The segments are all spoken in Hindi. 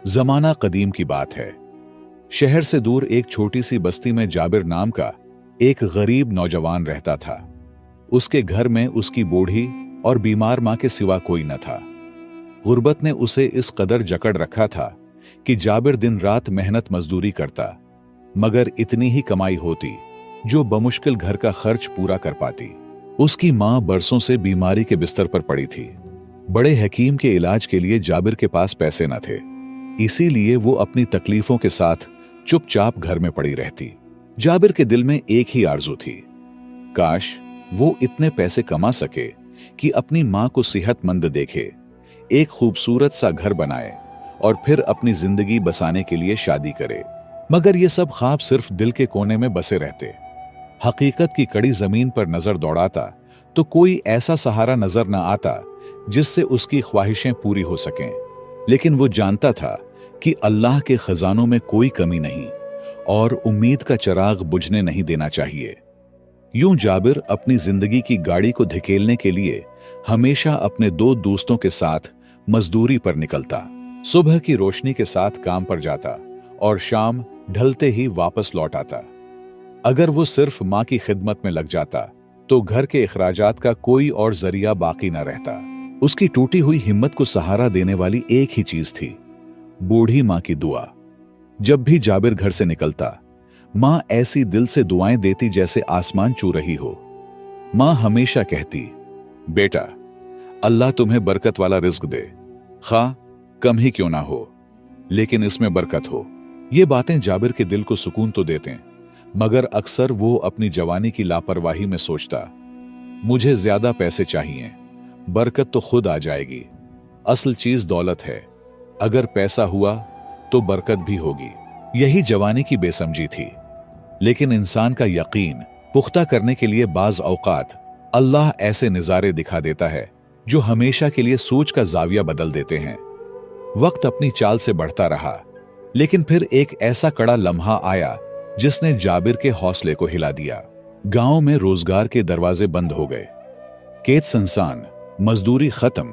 जमाना कदीम की बात है। शहर से दूर एक छोटी सी बस्ती में जाबिर नाम का एक गरीब नौजवान रहता था। उसके घर में उसकी बूढ़ी और बीमार मां के सिवा कोई न था। गुर्बत ने उसे इस कदर जकड़ रखा था कि जाबिर दिन रात मेहनत मजदूरी करता, मगर इतनी ही कमाई होती जो बमुश्किल घर का खर्च पूरा कर पाती। उसकी मां बरसों से बीमारी के बिस्तर पर पड़ी थी। बड़े हकीम के इलाज के लिए जाबिर के पास पैसे न थे, इसीलिए वो अपनी तकलीफों के साथ चुपचाप घर में पड़ी रहती। जाबिर के दिल में एक ही आरजू थी, काश वो इतने पैसे कमा सके कि अपनी मां को सेहतमंद देखे, एक खूबसूरत सा घर बनाए और फिर अपनी जिंदगी बसाने के लिए शादी करे। मगर ये सब ख्वाब सिर्फ दिल के कोने में बसे रहते। हकीकत की कड़ी जमीन पर नजर दौड़ाता तो कोई ऐसा सहारा नजर न आता जिससे उसकी ख्वाहिशें पूरी हो सकें। लेकिन वो जानता था कि अल्लाह के खजानों में कोई कमी नहीं और उम्मीद का चिराग बुझने नहीं देना चाहिए। यूं जाबिर अपनी जिंदगी की गाड़ी को धकेलने के लिए हमेशा अपने दो दोस्तों के साथ मजदूरी पर निकलता। सुबह की रोशनी के साथ काम पर जाता और शाम ढलते ही वापस लौट आता। अगर वो सिर्फ मां की खिदमत में लग जाता तो घर के अखराजात का कोई और जरिया बाकी न रहता। उसकी टूटी हुई हिम्मत को सहारा देने वाली एक ही चीज थी, बूढ़ी मां की दुआ। जब भी जाबिर घर से निकलता, मां ऐसी दिल से दुआएं देती जैसे आसमान छू रही हो। मां हमेशा कहती, बेटा, अल्लाह तुम्हें बरकत वाला रिज्क दे, खा कम ही क्यों ना हो, लेकिन इसमें बरकत हो। ये बातें जाबिर के दिल को सुकून तो देते, मगर अक्सर वो अपनी जवानी की लापरवाही में सोचता, मुझे ज्यादा पैसे चाहिए, बरकत तो खुद आ जाएगी। असल चीज दौलत है, अगर पैसा हुआ तो बरकत भी होगी। यही जवानी की बेसमझी थी। लेकिन इंसान का यकीन पुख्ता करने के लिए बाज औकात अल्लाह ऐसे नजारे दिखा देता है जो हमेशा के लिए सोच का जाविया बदल देते हैं। वक्त अपनी चाल से बढ़ता रहा, लेकिन फिर एक ऐसा कड़ा लम्हा आया जिसने जाबिर के हौसले को हिला दिया। गांव में रोजगार के दरवाजे बंद हो गए, खेत सुनसान, मजदूरी खत्म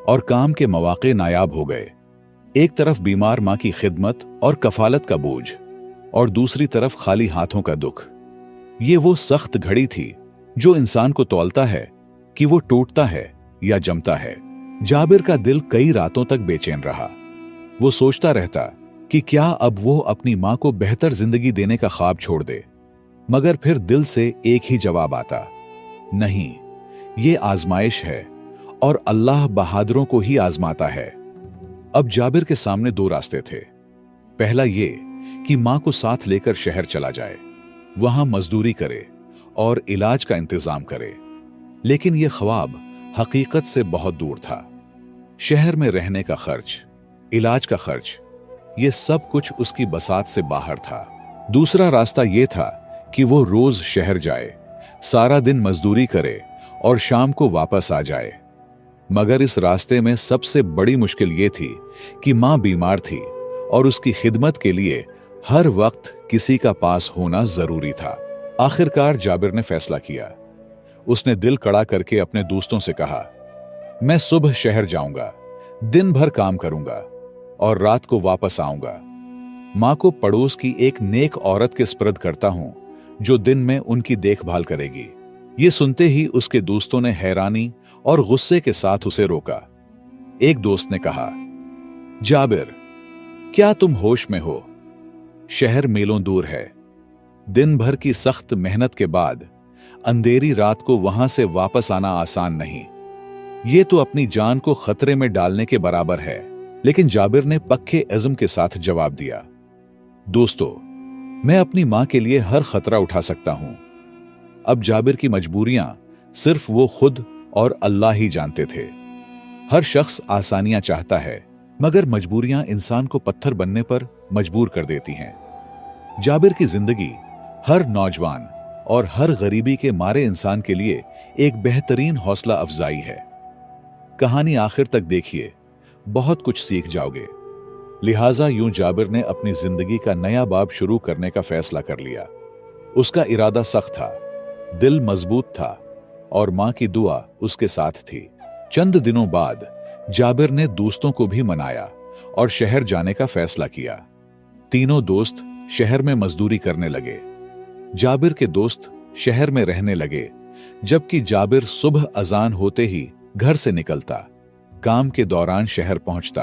और काम के मौके नायाब हो गए। एक तरफ बीमार मां की खिदमत और कफालत का बोझ और दूसरी तरफ खाली हाथों का दुख। ये वो सख्त घड़ी थी जो इंसान को तौलता है कि वो टूटता है या जमता है। जाबिर का दिल कई रातों तक बेचैन रहा। वो सोचता रहता कि क्या अब वो अपनी मां को बेहतर जिंदगी देने का ख्वाब छोड़ दे। मगर फिर दिल से एक ही जवाब आता, नहीं, ये आजमाइश है और अल्लाह बहादुरों को ही आजमाता है। अब जाबिर के सामने दो रास्ते थे। पहला ये कि मां को साथ लेकर शहर चला जाए, वहां मजदूरी करे और इलाज का इंतजाम करे। लेकिन यह ख्वाब हकीकत से बहुत दूर था। शहर में रहने का खर्च, इलाज का खर्च, यह सब कुछ उसकी बसात से बाहर था। दूसरा रास्ता यह था कि वो रोज शहर जाए, सारा दिन मजदूरी करे और शाम को वापस आ जाए। मगर इस रास्ते में सबसे बड़ी मुश्किल यह थी कि मां बीमार थी और उसकी खिदमत के लिए हर वक्त किसी का पास होना जरूरी था। आखिरकार जाबिर ने फैसला किया। उसने दिल कड़ा करके अपने दोस्तों से कहा, मैं सुबह शहर जाऊंगा, दिन भर काम करूंगा और रात को वापस आऊंगा। मां को पड़ोस की एक नेक औरत के स्पर्द करता हूं जो दिन में उनकी देखभाल करेगी। ये सुनते ही उसके दोस्तों ने हैरानी और गुस्से के साथ उसे रोका। एक दोस्त ने कहा, जाबिर, क्या तुम होश में हो? शहर मीलों दूर है। दिन भर की सख्त मेहनत के बाद अंधेरी रात को वहां से वापस आना आसान नहीं। ये तो अपनी जान को खतरे में डालने के बराबर है। लेकिन जाबिर ने पक्के इज़्म के साथ जवाब दिया, दोस्तों, मैं अपनी मां के लिए हर खतरा उठा सकता हूं। अब जाबिर की मजबूरियां सिर्फ वो खुद और अल्लाह ही जानते थे। हर शख्स आसानियां चाहता है, मगर मजबूरियां इंसान को पत्थर बनने पर मजबूर कर देती हैं। जाबिर की जिंदगी हर नौजवान और हर गरीबी के मारे इंसान के लिए एक बेहतरीन हौसला अफजाई है। कहानी आखिर तक देखिए, बहुत कुछ सीख जाओगे। लिहाजा यूं जाबिर ने अपनी जिंदगी का नया बाब शुरू करने का फैसला कर लिया। उसका इरादा सख्त था, दिल मजबूत था और मां की दुआ उसके साथ थी। चंद दिनों बाद जाबिर ने दोस्तों को भी मनाया और शहर जाने का फैसला किया। तीनों दोस्त शहर में मजदूरी करने लगे। जाबिर के दोस्त शहर में रहने लगे, जबकि जाबिर सुबह अजान होते ही घर से निकलता, काम के दौरान शहर पहुंचता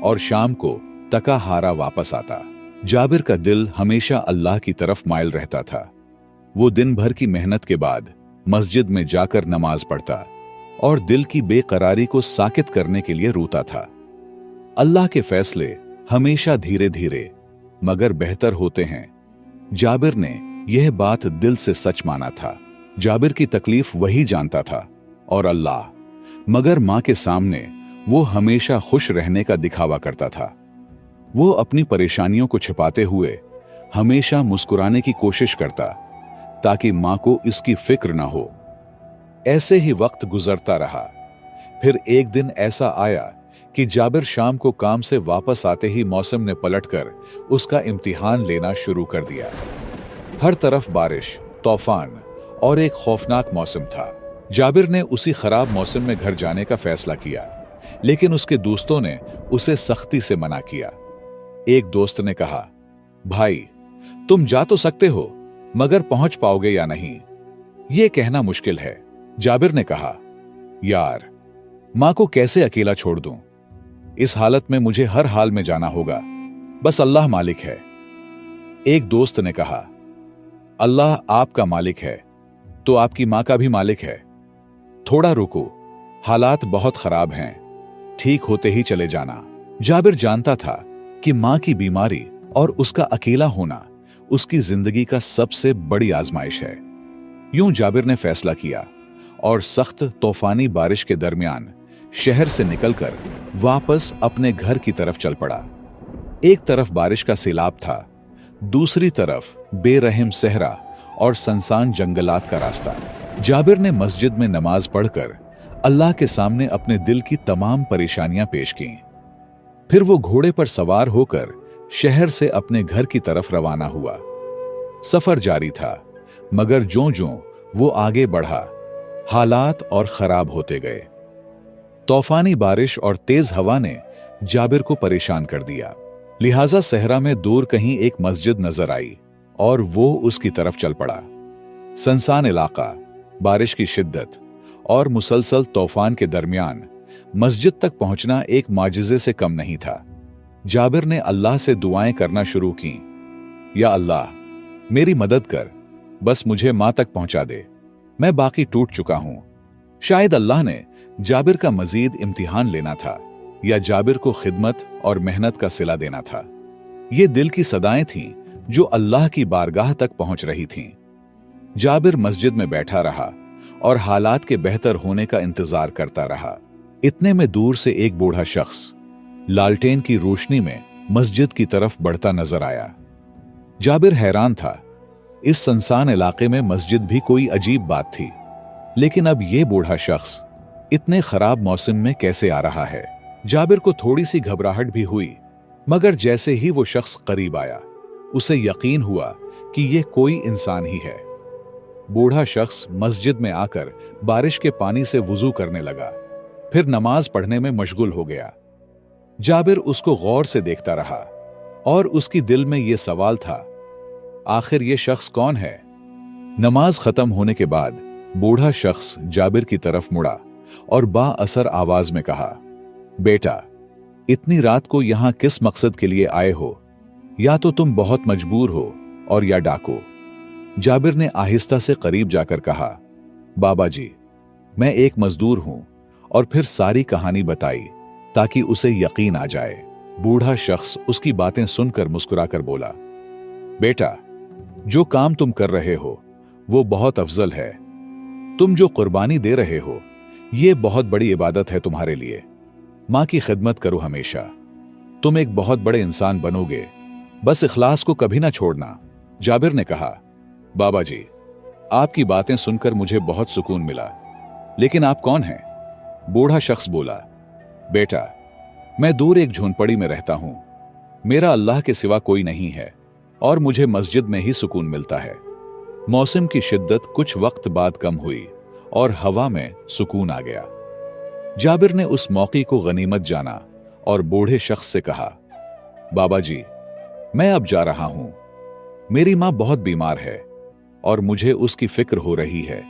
और शाम को तका हारा वापस आता। जाबिर का दिल हमेशा अल्लाह की तरफ माइल रहता था। वो दिन भर की मेहनत के बाद मस्जिद में जाकर नमाज पढ़ता और दिल की बेकरारी को साकित करने के लिए रोता था। अल्लाह के फैसले हमेशा धीरे धीरे मगर बेहतर होते हैं। जाबिर ने यह बात दिल से सच माना था। जाबिर की तकलीफ वही जानता था और अल्लाह, मगर मां के सामने वो हमेशा खुश रहने का दिखावा करता था। वो अपनी परेशानियों को छिपाते हुए हमेशा मुस्कुराने की कोशिश करता ताकि मां को इसकी फिक्र ना हो। ऐसे ही वक्त गुजरता रहा। फिर एक दिन ऐसा आया कि जाबिर शाम को काम से वापस आते ही मौसम ने पलटकर उसका इम्तिहान लेना शुरू कर दिया। हर तरफ बारिश, तूफान और एक खौफनाक मौसम था। जाबिर ने उसी खराब मौसम में घर जाने का फैसला किया, लेकिन उसके दोस्तों ने उसे सख्ती से मना किया। एक दोस्त ने कहा, भाई तुम जा तो सकते हो, मगर पहुंच पाओगे या नहीं, यह कहना मुश्किल है। जाबिर ने कहा, यार मां को कैसे अकेला छोड़ दूं? इस हालत में मुझे हर हाल में जाना होगा, बस अल्लाह मालिक है। एक दोस्त ने कहा, अल्लाह आपका मालिक है तो आपकी मां का भी मालिक है। थोड़ा रुको, हालात बहुत खराब हैं, ठीक होते ही चले जाना। जाबिर जानता था कि मां की बीमारी और उसका अकेला होना उसकी जिंदगी का सबसे बड़ी आजमाइश है। यूं जाबिर ने फैसला किया और सख्त तूफानी बारिश के दरमियान शहर से निकलकर वापस अपने घर की तरफ चल पड़ा। एक तरफ बारिश का सैलाब था, दूसरी तरफ बेरहम सहरा और सुनसान जंगलात का रास्ता। जाबिर ने मस्जिद में नमाज पढ़कर अल्लाह के सामने अपने दिल की तमाम परेशानियां पेश की। फिर वो घोड़े पर सवार होकर शहर से अपने घर की तरफ रवाना हुआ। सफर जारी था, मगर ज्यों-ज्यों वो आगे बढ़ा, हालात और खराब होते गए। तूफानी बारिश और तेज हवा ने जाबिर को परेशान कर दिया। लिहाजा सहरा में दूर कहीं एक मस्जिद नजर आई और वो उसकी तरफ चल पड़ा। सुनसान इलाका, बारिश की शिद्दत और मुसलसल तूफान के दरमियान मस्जिद तक पहुंचना एक माजिज़े से कम नहीं था। जाबिर ने अल्लाह से दुआएं करना शुरू की, या अल्लाह मेरी मदद कर, बस मुझे मां तक पहुंचा दे, मैं बाकी टूट चुका हूं। शायद अल्लाह ने जाबिर का मजीद इम्तिहान लेना था या जाबिर को खिदमत और मेहनत का सिला देना था। ये दिल की सदाएं थीं जो अल्लाह की बारगाह तक पहुंच रही थीं। जाबिर मस्जिद में बैठा रहा और हालात के बेहतर होने का इंतजार करता रहा। इतने में दूर से एक बूढ़ा शख्स लालटेन की रोशनी में मस्जिद की तरफ बढ़ता नजर आया। जाबिर हैरान था। इस सुनसान इलाके में मस्जिद भी कोई अजीब बात थी, लेकिन अब यह बूढ़ा शख्स इतने खराब मौसम में कैसे आ रहा है? जाबिर को थोड़ी सी घबराहट भी हुई, मगर जैसे ही वो शख्स करीब आया, उसे यकीन हुआ कि यह कोई इंसान ही है। बूढ़ा शख्स मस्जिद में आकर बारिश के पानी से वुजू करने लगा, फिर नमाज पढ़ने में मशगूल हो गया। जाबिर उसको गौर से देखता रहा और उसकी दिल में यह सवाल था, आखिर यह शख्स कौन है? नमाज खत्म होने के बाद बूढ़ा शख्स जाबिर की तरफ मुड़ा और बाअसर आवाज में कहा, बेटा, इतनी रात को यहां किस मकसद के लिए आए हो? या तो तुम बहुत मजबूर हो और या डाको। जाबिर ने आहिस्ता से करीब जाकर कहा, बाबा जी, मैं एक मजदूर हूं, और फिर सारी कहानी बताई ताकि उसे यकीन आ जाए। बूढ़ा शख्स उसकी बातें सुनकर मुस्कुराकर बोला, बेटा, जो काम तुम कर रहे हो वो बहुत अफजल है। तुम जो कुर्बानी दे रहे हो ये बहुत बड़ी इबादत है तुम्हारे लिए। मां की खिदमत करो हमेशा, तुम एक बहुत बड़े इंसान बनोगे, बस इखलास को कभी ना छोड़ना। जाबिर ने कहा, बाबा जी, आपकी बातें सुनकर मुझे बहुत सुकून मिला, लेकिन आप कौन हैं? बूढ़ा शख्स बोला, बेटा, मैं दूर एक झोंपड़ी में रहता हूं, मेरा अल्लाह के सिवा कोई नहीं है और मुझे मस्जिद में ही सुकून मिलता है। मौसम की शिद्दत कुछ वक्त बाद कम हुई और हवा में सुकून आ गया। जाबिर ने उस मौके को गनीमत जाना और बूढ़े शख्स से कहा, बाबा जी, मैं अब जा रहा हूं। मेरी मां बहुत बीमार है और मुझे उसकी फिक्र हो रही है।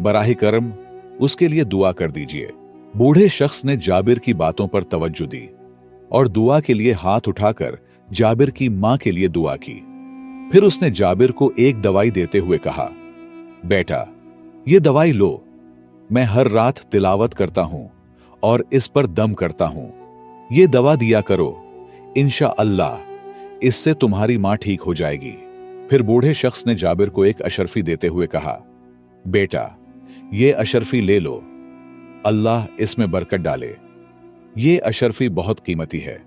बराही करम उसके लिए दुआ कर दीजिए। बूढ़े शख्स ने जाबिर की बातों पर तवज्जो दी और दुआ के लिए हाथ उठाकर जाबिर की मां के लिए दुआ की। फिर उसने जाबिर को एक दवाई देते हुए कहा, बेटा, ये दवाई लो। मैं हर रात तिलावत करता हूं और इस पर दम करता हूं। ये दवा दिया करो, इंशाअल्लाह इससे तुम्हारी मां ठीक हो जाएगी। फिर बूढ़े शख्स ने जाबिर को एक अशरफी देते हुए कहा, बेटा, ये अशरफी ले लो, अल्लाह इसमें बरकत डाले। ये अशरफी बहुत कीमती है,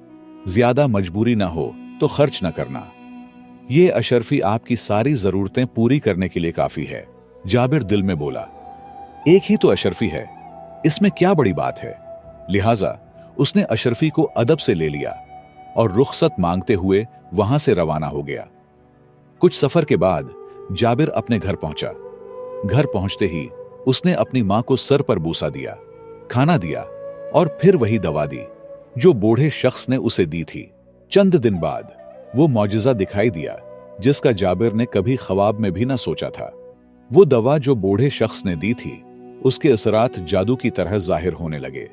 ज्यादा मजबूरी ना हो तो खर्च ना करना। ये अशरफी आपकी सारी जरूरतें पूरी करने के लिए काफी है। जाबिर दिल में बोला, एक ही तो अशरफी है, इसमें क्या बड़ी बात है। लिहाजा उसने अशरफी को अदब से ले लिया और रुखसत मांगते हुए वहां से रवाना हो गया। कुछ सफर के बाद जाबिर अपने घर पहुंचा। घर पहुंचते ही उसने अपनी मां को सर पर बूसा दिया, खाना दिया और फिर वही दवा दी जो बूढ़े शख्स ने उसे दी थी। चंद दिन बाद वो मौजज़ा दिखाई दिया जिसका जाबिर ने कभी ख्वाब में भी ना सोचा था। वो दवा जो बूढ़े शख्स ने दी थी, उसके असरात जादू की तरह जाहिर होने लगे।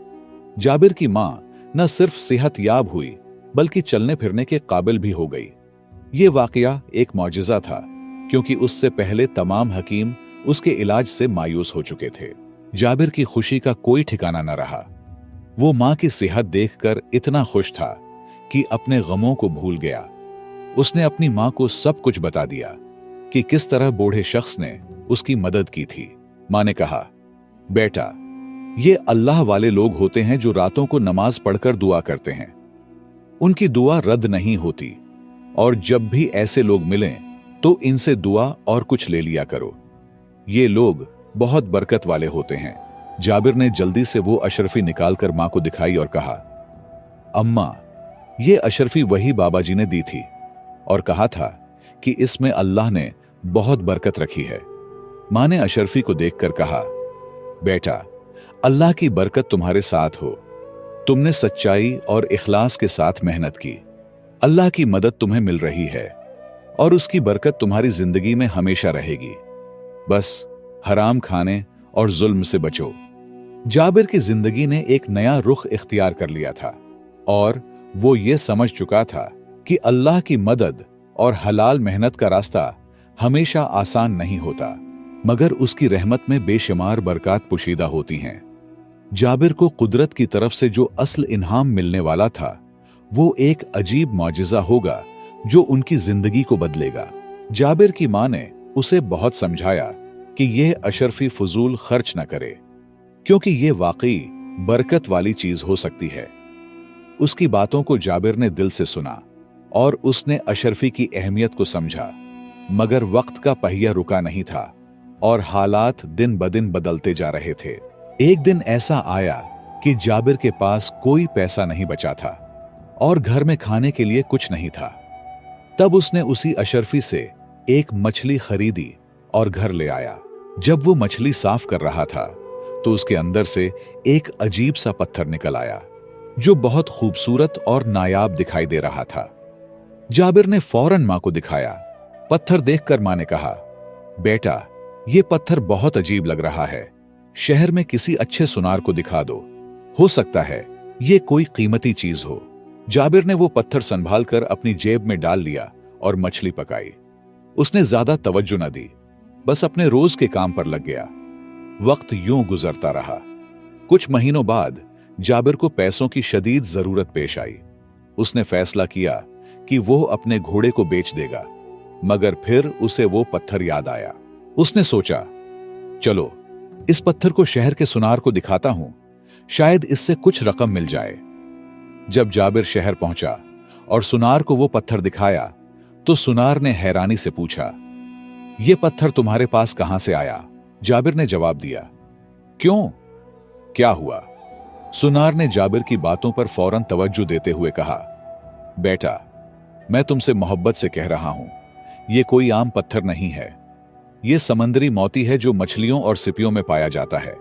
जाबिर की मां न सिर्फ सेहतयाब हुई बल्कि चलने फिरने के काबिल भी हो गई। ये वाकया एक मौजज़ा था, क्योंकि उससे पहले तमाम हकीम उसके इलाज से मायूस हो चुके थे। जाबिर की खुशी का कोई ठिकाना न रहा। वो मां की सेहत देखकर इतना खुश था कि अपने गमों को भूल गया। उसने अपनी मां को सब कुछ बता दिया कि किस तरह बूढ़े शख्स ने उसकी मदद की थी। मां ने कहा, बेटा, ये अल्लाह वाले लोग होते हैं जो रातों को नमाज पढ़कर दुआ करते हैं। उनकी दुआ रद्द नहीं होती और जब भी ऐसे लोग मिलें तो इनसे दुआ और कुछ ले लिया करो। ये लोग बहुत बरकत वाले होते हैं। जाबिर ने जल्दी से वो अशरफी निकालकर मां को दिखाई और कहा, अम्मा, ये अशरफी वही बाबा जी ने दी थी और कहा था कि इसमें अल्लाह ने बहुत बरकत रखी है। मां ने अशरफी को देखकर कहा, बेटा, अल्लाह की बरकत तुम्हारे साथ हो। तुमने सच्चाई और इखलास के साथ मेहनत की। अल्लाह की मदद तुम्हें मिल रही है और उसकी बरकत तुम्हारी जिंदगी में हमेशा रहेगी। बस हराम खाने और जुल्म से बचो। जाबिर की जिंदगी ने एक नया रुख इख्तियार कर लिया था और वो ये समझ चुका था कि अल्लाह की मदद और हलाल मेहनत का रास्ता हमेशा आसान नहीं होता, मगर उसकी रहमत में बेशुमार बरकत पोशीदा होती हैं। जाबिर को कुदरत की तरफ से जो असल इनाम मिलने वाला था, वो एक अजीब मौजज़ा होगा जो उनकी जिंदगी को बदलेगा। जाबिर की मां ने उसे बहुत समझाया कि यह अशरफी फजूल खर्च न करे, क्योंकि यह वाकई बरकत वाली चीज हो सकती है। उसकी बातों को जाबिर ने दिल से सुना और उसने अशरफी की अहमियत को समझा, मगर वक्त का पहिया रुका नहीं था और हालात दिन ब दिन बदलते जा रहे थे। एक दिन ऐसा आया कि जाबिर के पास कोई पैसा नहीं बचा था और घर में खाने के लिए कुछ नहीं था। तब उसने उसी अशरफी से एक मछली खरीदी और घर ले आया। जब वो मछली साफ कर रहा था तो उसके अंदर से एक अजीब सा पत्थर निकल आया जो बहुत खूबसूरत और नायाब दिखाई दे रहा था। जाबिर ने फौरन मां को दिखाया। पत्थर देखकर मां ने कहा, बेटा, ये पत्थर बहुत अजीब लग रहा है। शहर में किसी अच्छे सुनार को दिखा दो, हो सकता है ये कोई कीमती चीज हो। जाबिर ने वो पत्थर संभाल कर अपनी जेब में डाल लिया और मछली पकाई। उसने ज्यादा तवज्जो न दी, बस अपने रोज के काम पर लग गया। वक्त यूं गुजरता रहा। कुछ महीनों बाद जाबिर को पैसों की शदीद जरूरत पेश आई। उसने फैसला किया कि वो अपने घोड़े को बेच देगा, मगर फिर उसे वो पत्थर याद आया। उसने सोचा, चलो इस पत्थर को शहर के सुनार को दिखाता हूं, शायद इससे कुछ रकम मिल जाए। जब जाबिर शहर पहुंचा और सुनार को वो पत्थर दिखाया तो सुनार ने हैरानी से पूछा, ये पत्थर तुम्हारे पास कहां से आया? जाबिर ने जवाब दिया, क्यों, क्या हुआ? सुनार ने जाबिर की बातों पर फौरन तवज्जो देते हुए कहा, बेटा, मैं तुमसे मोहब्बत से कह रहा हूं, ये कोई आम पत्थर नहीं है। ये समंदरी मोती है जो मछलियों और सिपियों में पाया जाता है।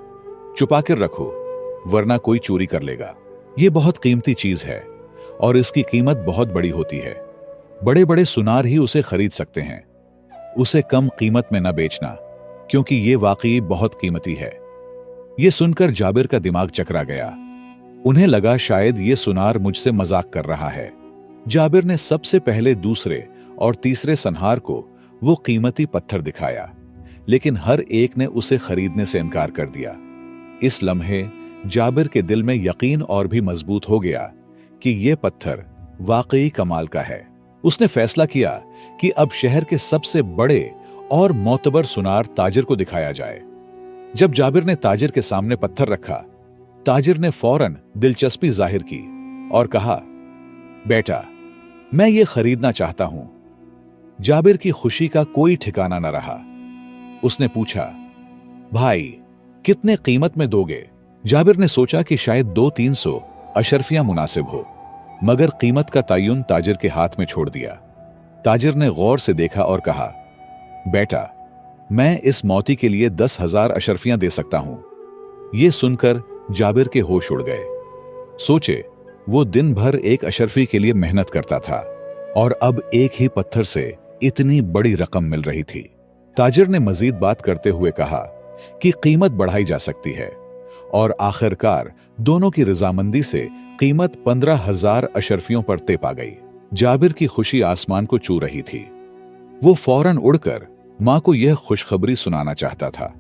छुपा कर रखो, वरना कोई चोरी कर लेगा। ये बहुत कीमती चीज है और इसकी कीमत बहुत बड़ी होती है। बड़े बड़े सुनार ही उसे खरीद सकते हैं। उसे कम कीमत में न बेचना, क्योंकि ये वाकई बहुत कीमती है। ये सुनकर जाबिर का दिमाग चकरा गया। उन्हें लगा शायद ये सुनार मुझसे मजाक कर रहा है। जाबिर ने सबसे पहले दूसरे और तीसरे सनहार को वो कीमती पत्थर दिखाया, लेकिन हर एक ने उसे खरीदने से इनकार कर दिया। इस लम्हे जाबिर के दिल में यकीन और भी मजबूत हो गया कि यह पत्थर वाकई कमाल का है। उसने फैसला किया कि अब शहर के सबसे बड़े और मोतबर सुनार ताजिर को दिखाया जाए। जब जाबिर ने ताजिर के सामने पत्थर रखा, ताजिर ने फौरन दिलचस्पी जाहिर की और कहा, बेटा, मैं ये खरीदना चाहता हूं। जाबिर की खुशी का कोई ठिकाना न रहा। उसने पूछा, भाई, कितने कीमत में दोगे? जाबिर ने सोचा कि शायद 200-300 अशरफियां मुनासिब हो, मगर कीमत का तयन ताजिर के हाथ में छोड़ दिया। ताजिर ने गौर से देखा और कहा, बेटा, मैं इस मोती के लिए 10,000 अशरफियां दे सकता हूं। यह सुनकर जाबिर के होश उड़ गए। सोचे, वो दिन भर एक अशरफी के लिए मेहनत करता था और अब एक ही पत्थर से इतनी बड़ी रकम मिल रही थी। ताजिर ने मजीद बात करते हुए कहा कि कीमत बढ़ाई जा सकती है और आखिरकार दोनों की रजामंदी से कीमत 15,000 अशरफियों पर तय पा गई। जाबिर की खुशी आसमान को छू रही थी। वो फौरन उड़कर मां को यह खुशखबरी सुनाना चाहता था,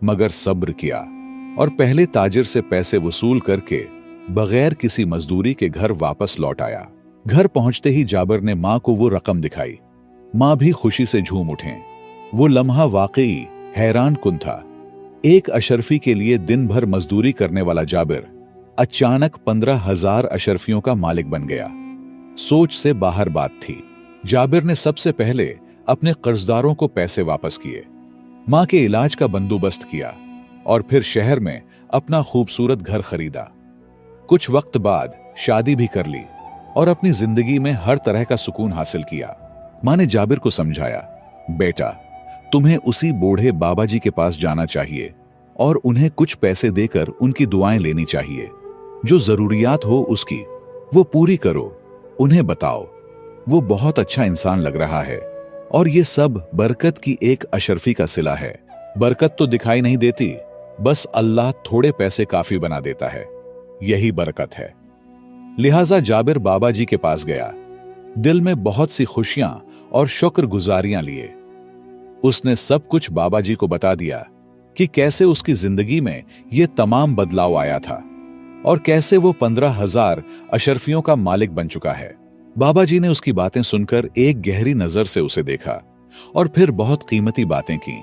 मगर सब्र किया और पहले ताजिर से पैसे वसूल करके बगैर किसी मजदूरी के घर वापस लौट आया। घर पहुंचते ही जाबिर ने मां को वो रकम दिखाई। मां भी खुशी से झूम उठे। वो लम्हा वाकई हैरान कुन था। एक अशरफी के लिए दिन भर मजदूरी करने वाला जाबिर अचानक 15,000 अशरफियों का मालिक बन गया। सोच से बाहर बात थी। जाबिर ने सबसे पहले अपने कर्जदारों को पैसे वापस किए, मां के इलाज का बंदोबस्त किया और फिर शहर में अपना खूबसूरत घर खरीदा। कुछ वक्त बाद शादी भी कर ली और अपनी जिंदगी में हर तरह का सुकून हासिल किया। मां ने जाबिर को समझाया, बेटा, तुम्हें उसी बूढ़े बाबा जी के पास जाना चाहिए और उन्हें कुछ पैसे देकर उनकी दुआएं लेनी चाहिए। जो जरूरियात हो उसकी वो पूरी करो। उन्हें बताओ वो बहुत अच्छा इंसान लग रहा है और ये सब बरकत की एक अशरफी का सिला है। बरकत तो दिखाई नहीं देती, बस अल्लाह थोड़े पैसे काफी बना देता है, यही बरकत है। लिहाजा जाबिर बाबा जी के पास गया। दिल में बहुत सी खुशियां और शुक्रगुजारियां लिए। उसने सब कुछ बाबा जी को बता दिया कि कैसे उसकी जिंदगी में यह तमाम बदलाव आया था और कैसे वो 15,000 अशरफियों का मालिक बन चुका है। बाबा जी ने उसकी बातें सुनकर एक गहरी नजर से उसे देखा और फिर बहुत कीमती बातें की,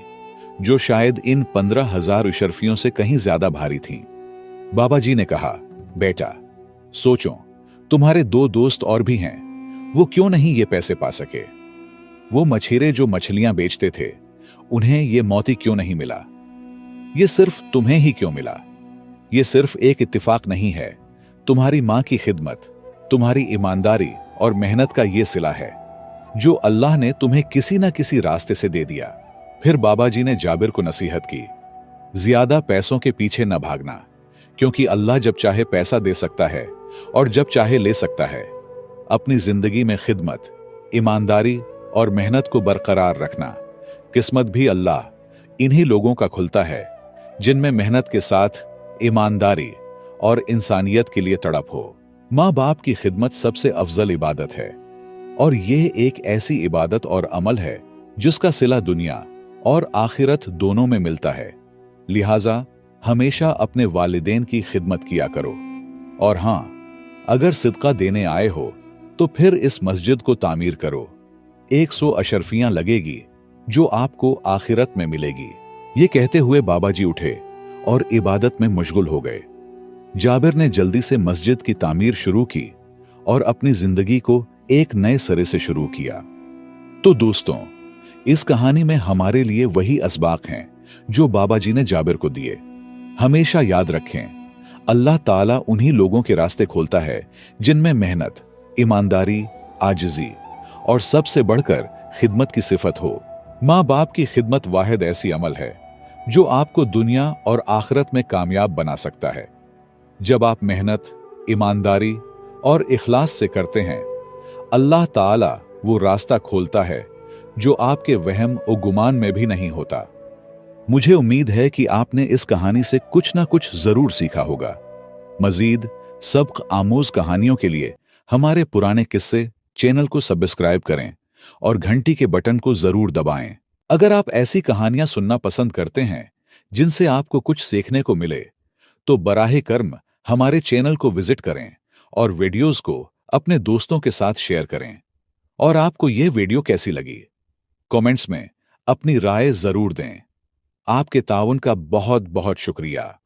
जो शायद इन 15,000 अशरफियों से कहीं ज्यादा भारी थीं। बाबा जी ने कहा, बेटा, सोचो, तुम्हारे 2 दोस्त और भी हैं, वो क्यों नहीं ये पैसे पा सके? वो मछेरे जो मछलियां बेचते थे, उन्हें ये मोती क्यों नहीं मिला? ये सिर्फ तुम्हें ही क्यों मिला? ये सिर्फ एक इत्तिफाक नहीं है। तुम्हारी मां की खिदमत, तुम्हारी ईमानदारी और मेहनत का ये सिला है, जो अल्लाह ने तुम्हें किसी ना किसी रास्ते से दे दिया। फिर बाबा जी ने जाबिर को नसीहत की, ज्यादा पैसों के पीछे न भागना, क्योंकि अल्लाह जब चाहे पैसा दे सकता है और जब चाहे ले सकता है। अपनी जिंदगी में खिदमत, ईमानदारी और मेहनत को बरकरार रखना। किस्मत भी अल्लाह इन्हीं लोगों का खुलता है जिनमें मेहनत के साथ ईमानदारी और इंसानियत के लिए तड़प हो। माँ बाप की खिदमत सबसे अफजल इबादत है और यह एक ऐसी इबादत और अमल है जिसका सिला दुनिया और आखिरत दोनों में मिलता है। लिहाजा हमेशा अपने वालिदैन की खिदमत किया करो। और हां, अगर सिदका देने आए हो तो फिर इस मस्जिद को तामीर करो। 100 अशरफियां लगेगी जो आपको आखिरत में मिलेगी। ये कहते हुए बाबा जी उठे और इबादत में मशगूल हो गए। जाबिर ने जल्दी से मस्जिद की तामीर शुरू की और अपनी जिंदगी को एक नए सिरे से शुरू किया। तो दोस्तों, इस कहानी में हमारे लिए वही असबाक हैं जो बाबा जी ने जाबिर को दिए। हमेशा याद रखें, अल्लाह ताला उन्हीं लोगों के रास्ते खोलता है जिनमें मेहनत, ईमानदारी, आजिजी और सबसे बढ़कर खिदमत की सिफत हो। माँ बाप की खिदमत वाहिद ऐसी अमल है जो आपको दुनिया और आखिरत में कामयाब बना सकता है। जब आप मेहनत, ईमानदारी और इखलास से करते हैं, अल्लाह ताला वो रास्ता खोलता है जो आपके वहम और गुमान में भी नहीं होता। मुझे उम्मीद है कि आपने इस कहानी से कुछ ना कुछ जरूर सीखा होगा। मजीद सबक आमोज कहानियों के लिए हमारे पुराने किस्से चैनल को सब्सक्राइब करें और घंटी के बटन को जरूर दबाएं। अगर आप ऐसी कहानियां सुनना पसंद करते हैं जिनसे आपको कुछ सीखने को मिले, तो बराहे कर्म हमारे चैनल को विजिट करें और वीडियोस को अपने दोस्तों के साथ शेयर करें। और आपको यह वीडियो कैसी लगी, कमेंट्स में अपनी राय जरूर दें। आपके ताउन का बहुत बहुत शुक्रिया।